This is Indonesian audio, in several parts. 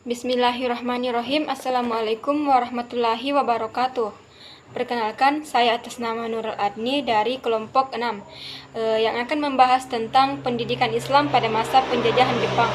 Bismillahirrahmanirrahim. Assalamualaikum warahmatullahi wabarakatuh. Perkenalkan, saya atas nama Nurul Adni dari kelompok 6 yang akan membahas tentang pendidikan Islam pada masa penjajahan Jepang.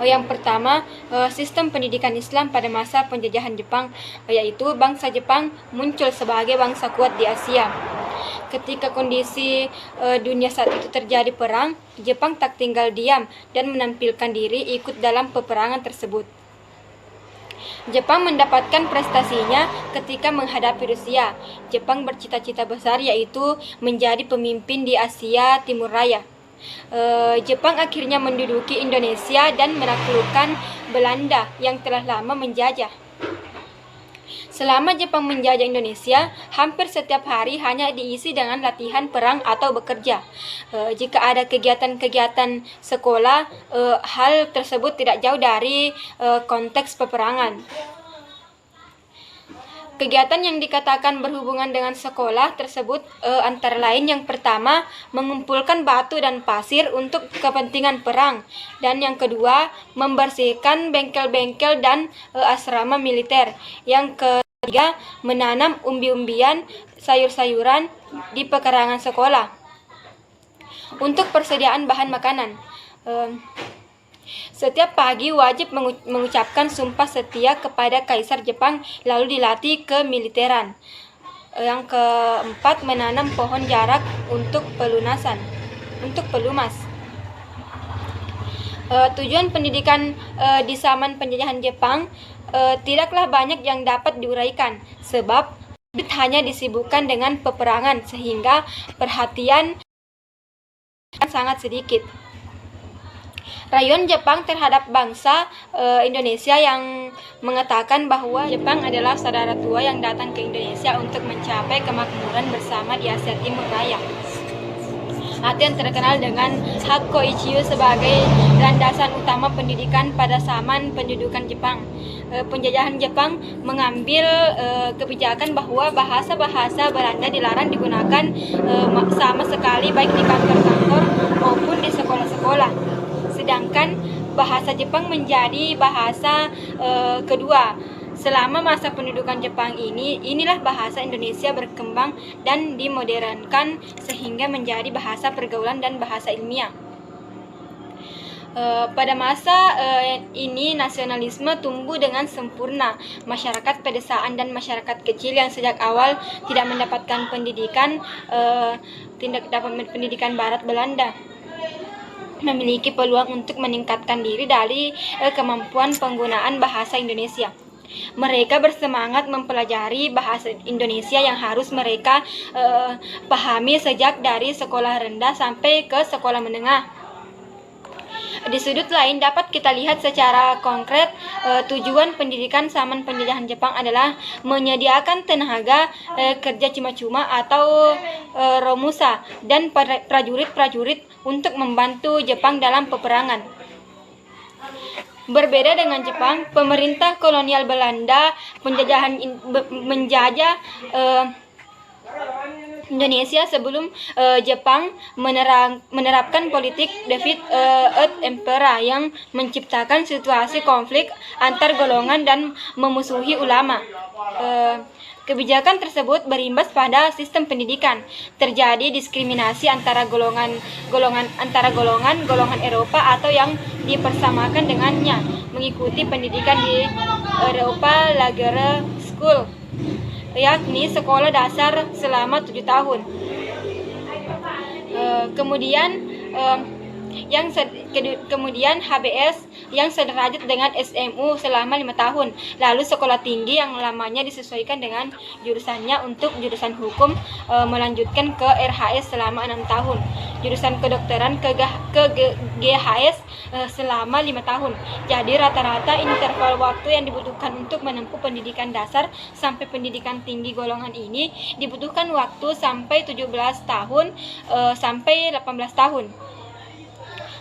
Yang pertama, sistem pendidikan Islam pada masa penjajahan Jepang, yaitu bangsa Jepang muncul sebagai bangsa kuat di Asia. Ketika kondisi dunia saat itu terjadi perang, Jepang tak tinggal diam dan menampilkan diri ikut dalam peperangan tersebut. Jepang mendapatkan prestasinya ketika menghadapi Rusia. Jepang bercita-cita besar, yaitu menjadi pemimpin di Asia Timur Raya. Jepang akhirnya menduduki Indonesia dan menaklukkan Belanda yang telah lama menjajah. Selama Jepang menjajah Indonesia, hampir setiap hari hanya diisi dengan latihan perang atau bekerja. Jika ada kegiatan-kegiatan sekolah, hal tersebut tidak jauh dari konteks peperangan. Kegiatan yang dikatakan berhubungan dengan sekolah tersebut antara lain yang pertama, mengumpulkan batu dan pasir untuk kepentingan perang, dan yang kedua, membersihkan bengkel-bengkel dan asrama militer. Yang ketiga, menanam umbi-umbian, sayur-sayuran di pekarangan sekolah. Untuk persediaan bahan makanan, setiap pagi wajib mengucapkan sumpah setia kepada Kaisar Jepang, lalu dilatih kemiliteran. Yang keempat, menanam pohon jarak untuk pelumas. Tujuan pendidikan di zaman penjajahan Jepang tidaklah banyak yang dapat diuraikan, sebab hanya disibukkan dengan peperangan sehingga perhatian sangat sedikit. Rayuan Jepang terhadap bangsa Indonesia yang mengatakan bahwa Jepang adalah saudara tua yang datang ke Indonesia untuk mencapai kemakmuran bersama di Asia Timur Raya, atau yang terkenal dengan Hakko Ichiyo sebagai landasan utama pendidikan pada zaman pendudukan Jepang. Penjajahan Jepang mengambil kebijakan bahwa bahasa-bahasa Belanda dilarang digunakan sama sekali, baik di kantor-kantor maupun di sekolah-sekolah. Sedangkan bahasa Jepang menjadi bahasa kedua. Selama masa pendudukan Jepang inilah bahasa Indonesia berkembang dan dimodernkan sehingga menjadi bahasa pergaulan dan bahasa ilmiah. Pada masa ini nasionalisme tumbuh dengan sempurna. Masyarakat pedesaan dan masyarakat kecil yang sejak awal tidak mendapatkan pendidikan barat Belanda memiliki peluang untuk meningkatkan diri dari kemampuan penggunaan bahasa Indonesia. Mereka bersemangat mempelajari bahasa Indonesia yang harus mereka pahami sejak dari sekolah rendah sampai ke sekolah menengah. Di sudut lain dapat kita lihat secara konkret tujuan pendidikan zaman penjajahan Jepang adalah menyediakan tenaga kerja cuma-cuma atau romusa dan prajurit-prajurit untuk membantu Jepang dalam peperangan. Berbeda dengan Jepang, pemerintah kolonial Belanda menjajah Indonesia sebelum Jepang menerapkan politik David et Impera yang menciptakan situasi konflik antar golongan dan memusuhi ulama. Kebijakan tersebut berimbas pada sistem pendidikan. Terjadi diskriminasi antara golongan Eropa atau yang dipersamakan dengannya mengikuti pendidikan di Eropa Lager School, yakni sekolah dasar selama 7 tahun. Kemudian HBS yang sederajat dengan SMU selama 5 tahun. Lalu sekolah tinggi yang lamanya disesuaikan dengan jurusannya. Untuk jurusan hukum melanjutkan ke RHS selama 6 tahun. Jurusan kedokteran ke GHS selama 5 tahun. Jadi rata-rata interval waktu yang dibutuhkan untuk menempuh pendidikan dasar sampai pendidikan tinggi golongan ini dibutuhkan waktu sampai 17 tahun sampai 18 tahun.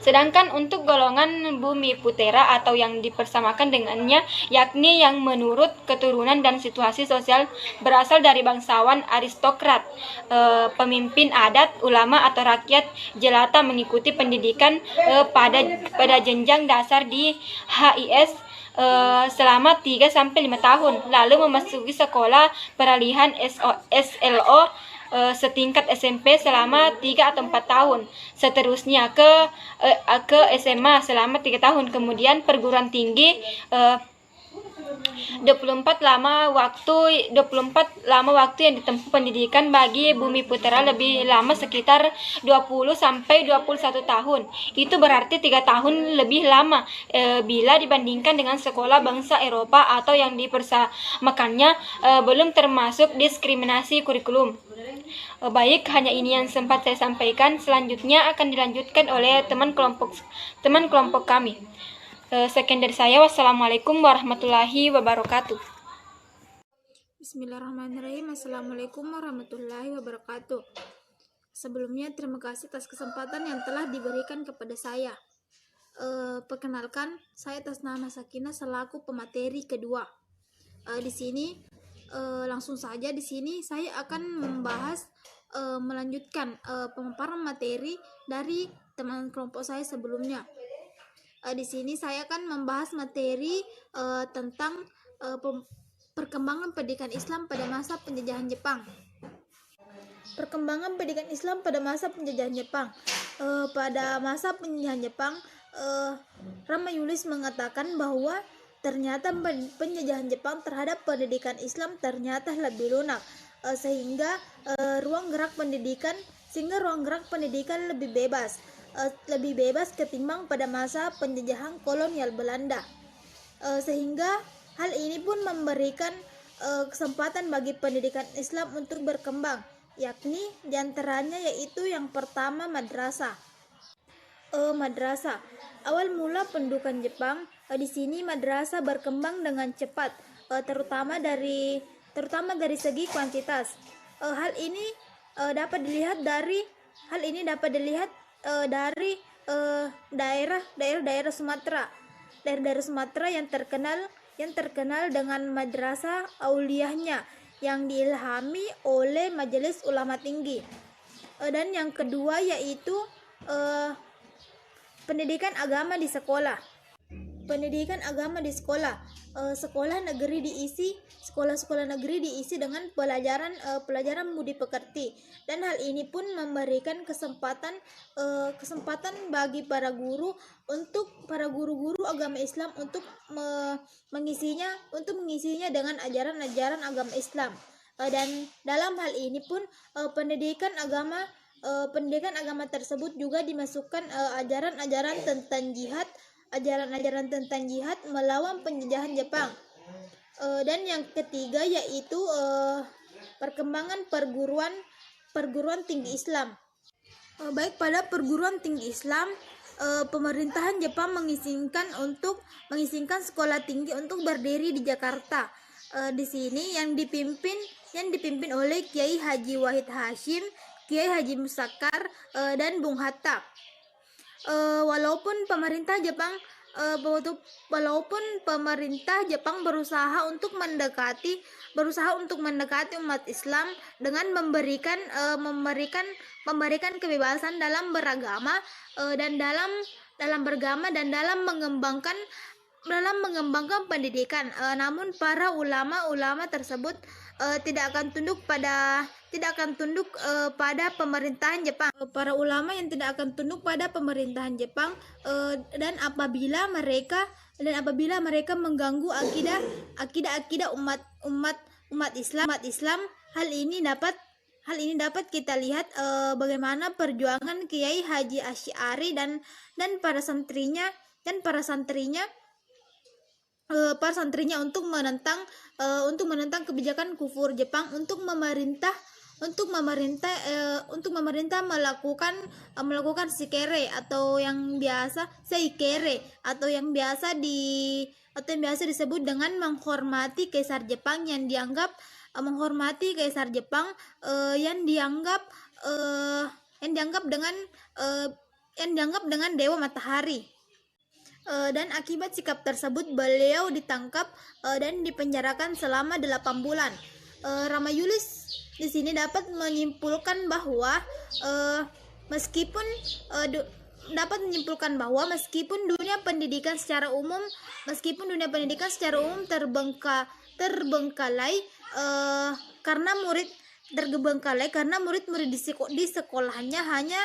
Sedangkan untuk golongan bumi putera atau yang dipersamakan dengannya, yakni yang menurut keturunan dan situasi sosial berasal dari bangsawan, aristokrat, pemimpin adat, ulama atau rakyat jelata mengikuti pendidikan pada jenjang dasar di HIS selama 3-5 tahun, lalu memasuki sekolah peralihan SLO setingkat SMP selama 3 atau 4 tahun, seterusnya ke SMA selama 3 tahun, kemudian perguruan tinggi 24 lama waktu yang ditempuh pendidikan bagi bumi putera lebih lama sekitar 20-21 tahun. Itu berarti 3 tahun lebih lama bila dibandingkan dengan sekolah bangsa Eropa atau yang dipersamakannya, belum termasuk diskriminasi kurikulum. Baik, hanya ini yang sempat saya sampaikan. Selanjutnya akan dilanjutkan oleh teman kelompok kami. Sekian dari saya. Wassalamualaikum warahmatullahi wabarakatuh. Bismillahirrahmanirrahim. Assalamualaikum warahmatullahi wabarakatuh. Sebelumnya terima kasih atas kesempatan yang telah diberikan kepada saya. Perkenalkan, saya atas nama Sakinah selaku pemateri kedua. Di sini langsung saja di sini saya akan membahas melanjutkan pemaparan materi dari teman kelompok saya sebelumnya. Di sini saya akan membahas materi tentang perkembangan pendidikan Islam pada masa penjajahan Jepang. Perkembangan pendidikan Islam pada masa penjajahan Jepang. Pada masa penjajahan Jepang, Ramayulis mengatakan bahwa ternyata penjajahan Jepang terhadap pendidikan Islam ternyata lebih lunak, sehingga ruang gerak pendidikan lebih bebas ketimbang pada masa penjajahan kolonial Belanda, sehingga hal ini pun memberikan kesempatan bagi pendidikan Islam untuk berkembang, yakni diantaranya yaitu yang pertama madrasah. Awal mula pendudukan Jepang, di sini madrasah berkembang dengan cepat, terutama dari segi kuantitas. Hal ini dapat dilihat dari daerah Sumatera. Daerah Sumatera yang terkenal dengan madrasah auliyahnya yang diilhami oleh Majelis Ulama Tinggi. Dan yang kedua yaitu pendidikan agama di sekolah. Sekolah sekolah negeri diisi dengan pelajaran budi pekerti, dan hal ini pun memberikan kesempatan bagi para guru-guru agama Islam untuk mengisinya dengan ajaran-ajaran agama Islam. Dan dalam hal ini pun pendidikan agama tersebut juga dimasukkan ajaran-ajaran tentang jihad melawan penjajahan Jepang. Dan yang ketiga yaitu perkembangan perguruan tinggi Islam. Baik pada perguruan tinggi Islam, pemerintahan Jepang mengizinkan sekolah tinggi untuk berdiri di Jakarta. Di sini yang dipimpin oleh Kiai Haji Wahid Hashim, Kiai Haji Musakar, dan Bung Hatta. Walaupun pemerintah Jepang berusaha untuk mendekati umat Islam dengan memberikan kebebasan dalam beragama dan dalam mengembangkan pendidikan, namun para ulama tersebut tidak akan tunduk pada pemerintahan Jepang. Para ulama yang tidak akan tunduk pada pemerintahan Jepang, dan apabila mereka mengganggu akidah umat Islam, hal ini dapat kita lihat bagaimana perjuangan Kiai Haji Asy'ari dan para santrinya untuk menentang kebijakan kufur Jepang untuk memerintah melakukan sikere atau yang biasa seikere atau yang biasa disebut dengan menghormati Kaisar Jepang, yang dianggap dianggap dengan dewa matahari. Dan akibat sikap tersebut beliau ditangkap dan dipenjarakan selama 8 bulan. Ramayulis di sini dapat menyimpulkan bahwa meskipun dunia pendidikan secara umum terbengkalai karena murid-murid di sekolahnya hanya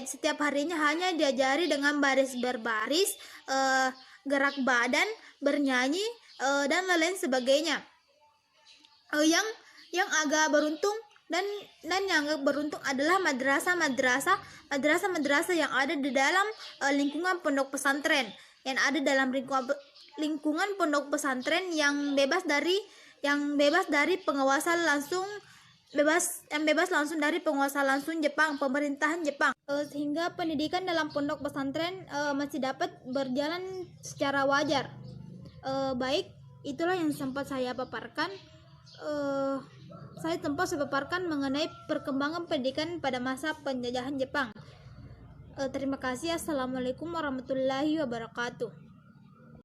setiap harinya hanya diajari dengan baris berbaris, gerak badan, bernyanyi, dan lain sebagainya. Yang agak beruntung dan yang agak beruntung adalah madrasah yang ada di dalam lingkungan pondok pesantren, lingkungan pondok pesantren yang bebas dari pengawasan langsung dari penguasa langsung pemerintahan Jepang, sehingga pendidikan dalam pondok pesantren masih dapat berjalan secara wajar. Baik, itulah yang sempat saya paparkan. Saya paparkan mengenai perkembangan pendidikan pada masa penjajahan Jepang. Terima kasih. Assalamualaikum warahmatullahi wabarakatuh.